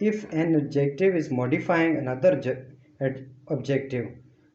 if an adjective is modifying another adjective،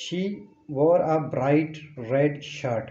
she wore a bright red shirt۔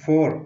4،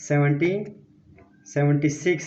1776،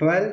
12،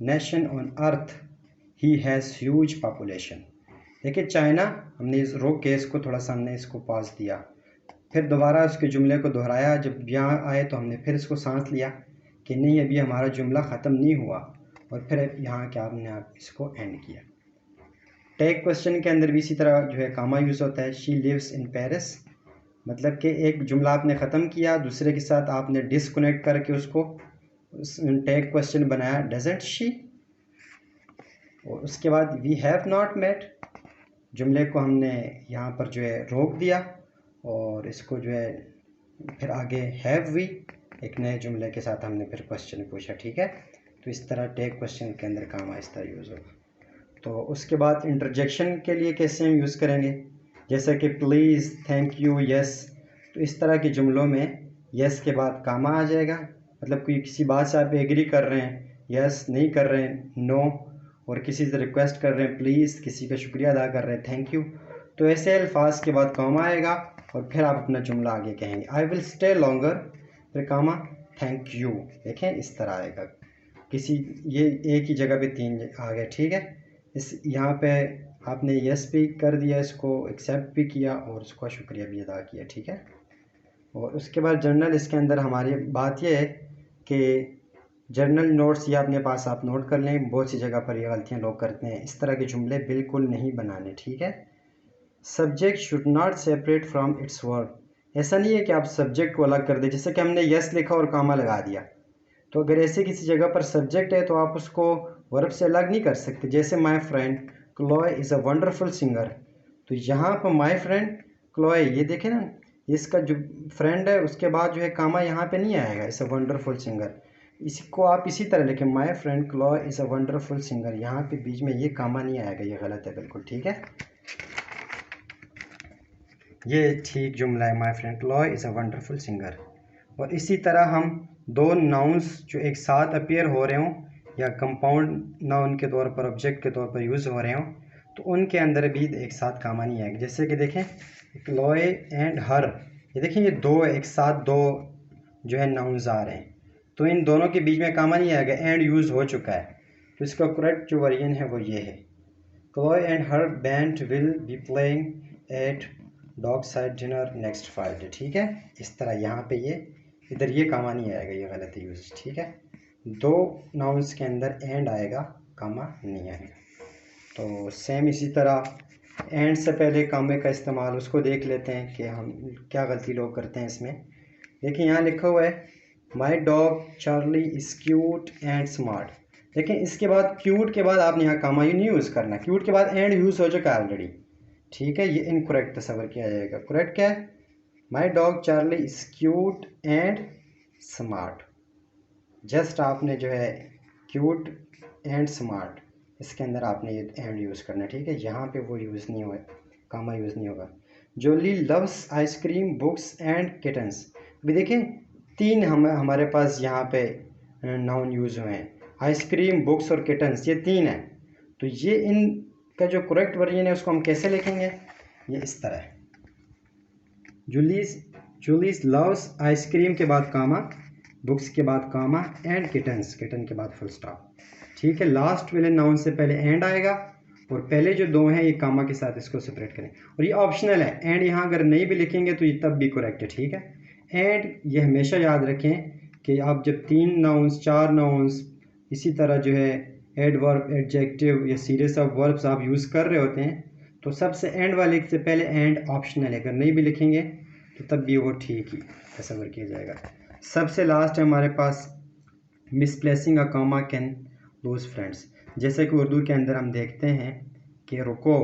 nation on earth he has huge population. देखिए China, हमने इस रोक के इसको थोड़ा सा हमने इसको पॉज दिया, फिर दोबारा उसके जुमले को दोहराया। जब यहाँ आए तो हमने फिर इसको सांस लिया कि नहीं अभी हमारा जुमला ख़त्म नहीं हुआ, और फिर यहाँ क्या हमने आप इसको एंड किया। टेक क्वेश्चन के अंदर भी इसी तरह जो है कामा यूज़ होता है। शी लिव्स इन पेरिस, मतलब कि एक जुमला आपने ख़त्म किया, दूसरे के साथ आपने डिसकनेक्ट करके उसको टेक क्वेश्चन बनाया, डजंट शी। और उसके बाद वी हैव नॉट मेट, जुमले को हमने यहाँ पर जो है रोक दिया, और इसको जो है फिर आगे हैव वी, एक नए जुमले के साथ हमने फिर क्वेश्चन पूछा, ठीक है। तो इस तरह टेक क्वेश्चन के अंदर कामा इस तरह यूज़ होगा। तो उसके बाद इंटरजेक्शन के लिए कैसे हम यूज़ करेंगे, जैसे कि प्लीज़, थैंक यू, यस। तो इस तरह के जुमलों में यस के बाद कामा आ जाएगा, मतलब कोई किसी बात से आप एग्री कर रहे हैं, यस, नहीं कर रहे हैं, नो, और किसी से रिक्वेस्ट कर रहे हैं प्लीज़, किसी का शुक्रिया अदा कर रहे हैं थैंक यू। तो ऐसे अल्फाज के बाद कामा आएगा और फिर आप अपना जुमला आगे कहेंगे। आई विल स्टे लॉन्गर, फिर कामा, थैंक यू। देखें इस तरह आएगा, किसी ये एक ही जगह पे तीन आ गए, ठीक है। इस यहाँ पे आपने यस भी कर दिया, इसको एक्सेप्ट भी किया और उसका शुक्रिया भी अदा किया, ठीक है। और उसके बाद जर्नल, इसके अंदर हमारी बात यह है कि जर्नल नोट्स ये अपने पास आप नोट कर लें, बहुत सी जगह पर ये गलतियाँ लोग करते हैं, इस तरह के जुमले बिल्कुल नहीं बनाने, ठीक है। Subject should not separate from its verb, ऐसा नहीं है कि आप सब्जेक्ट को अलग कर दें, जैसे कि हमने यस लिखा और कामा लगा दिया। तो अगर ऐसे किसी जगह पर सब्जेक्ट है तो आप उसको वर्ब से अलग नहीं कर सकते। जैसे my friend Chloe is a wonderful singer, तो यहाँ पर माय फ्रेंड क्लोए, ये देखें ना, इसका जो फ्रेंड है उसके बाद जो है कामा यहाँ पे नहीं आएगा, इज़ अ वंडरफुल सिंगर। इसको आप इसी तरह लिखें, my friend Chloe is a wonderful singer, यहाँ पे बीच में ये कामा नहीं आएगा, ये गलत है बिल्कुल, ठीक है। ये ठीक जुमला है, my friend Chloe is a wonderful singer. और इसी तरह हम दो नाउन्स जो एक साथ अपीयर हो रहे हों या कंपाउंड नाउन के तौर पर, ऑब्जेक्ट के तौर पर यूज़ हो रहे हों, तो उनके अंदर भी एक साथ कामा नहीं आएगा। जैसे कि देखें क्लोए एंड हर, ये देखें ये दो एक साथ दो जो है नाउन्स आ रहे हैं, तो इन दोनों के बीच में कामा नहीं आएगा, एंड यूज़ हो चुका है। तो इसका करेक्ट जो वर्जन है वो ये है, Chloe and her band will be playing at dog side dinner next Friday, ठीक है। इस तरह यहाँ पे ये इधर ये कामा नहीं आएगा, ये गलत है यूज़, ठीक है। दो नाउन्स के अंदर एंड आएगा, कामा नहीं आएगा। तो सेम इसी तरह एंड से पहले कामे का इस्तेमाल, उसको देख लेते हैं कि हम क्या गलती लोग करते हैं इसमें। देखिए यहाँ लिखा हुआ है my dog Charlie is cute and smart. देखें इसके बाद क्यूट के बाद आपने यहाँ कामा नहीं यूज़ करना, क्यूट के बाद एंड यूज़ हो चुका है ऑलरेडी, ठीक है। ये इनकरेक्ट तस्वर किया जाएगा। करेक्ट क्या है, my dog Charlie is cute and smart. Just आपने जो है क्यूट एंड स्मार्ट, इसके अंदर आपने ये एंड यूज़ करना है, ठीक है। यहाँ पे वो यूज़ नहीं होगा, कामा यूज़ नहीं होगा। Jolly loves ice cream books and kittens, अभी देखें तीन हमारे पास यहाँ पे नाउन यूज़ हुए हैं, आइसक्रीम, बुक्स और किटन्स, ये तीन है। तो ये इनका जो करेक्ट वर्जन है उसको हम कैसे लिखेंगे, ये इस तरह है, जूलीज लव्स आइसक्रीम के बाद कामा, बुक्स के बाद कामा, एंड किटन्स, किटन के बाद फुल स्टॉप, ठीक है। लास्ट वाले नाउन से पहले एंड आएगा और पहले जो दो हैं ये कामा के साथ इसको सेपरेट करें, और ये ऑप्शनल है, एंड यहाँ अगर नहीं भी लिखेंगे तो ये तब भी करेक्ट है, ठीक है। एंड ये हमेशा याद रखें कि आप जब तीन नाउन्स, चार नाउन्स, इसी तरह जो है एडवर्ब, एडजेक्टिव या सीरीज ऑफ वर्ब्स आप यूज़ कर रहे होते हैं, तो सबसे एंड वाले से पहले एंड ऑप्शनल है, अगर नहीं भी लिखेंगे तो तब भी वो ठीक ही तस्वर किया जाएगा। सबसे लास्ट है हमारे पास misplacing a comma can lose friends. जैसे कि उर्दू के अंदर हम देखते हैं कि रुको,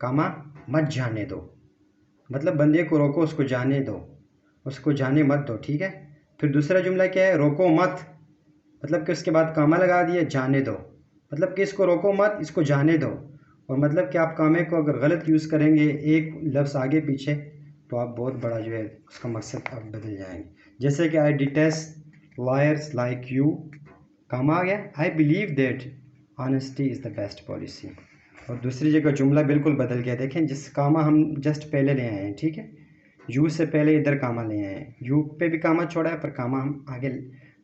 कामा मत जाने दो, मतलब बंदे को रोको, उसको जाने दो, उसको जाने मत दो, ठीक है। फिर दूसरा जुमला क्या है, रोको मत, मतलब कि उसके बाद कामा लगा दिया, जाने दो, मतलब कि इसको रोको मत, इसको जाने दो। और मतलब कि आप कामे को अगर गलत यूज़ करेंगे, एक लफ्ज़ आगे पीछे, तो आप बहुत बड़ा जो है उसका मकसद आप बदल जाएंगे। जैसे कि आई डिटेस्ट लायर्स लाइक यू, कामा आ गया, I believe that honesty is the best policy. और दूसरी जगह जुमला बिल्कुल बदल गया, देखें जिस कामा हम जस्ट पहले ले आए हैं, ठीक है, यू से पहले इधर कामा ले आए हैं, यू पे भी कामा छोड़ा है पर कामा हम आगे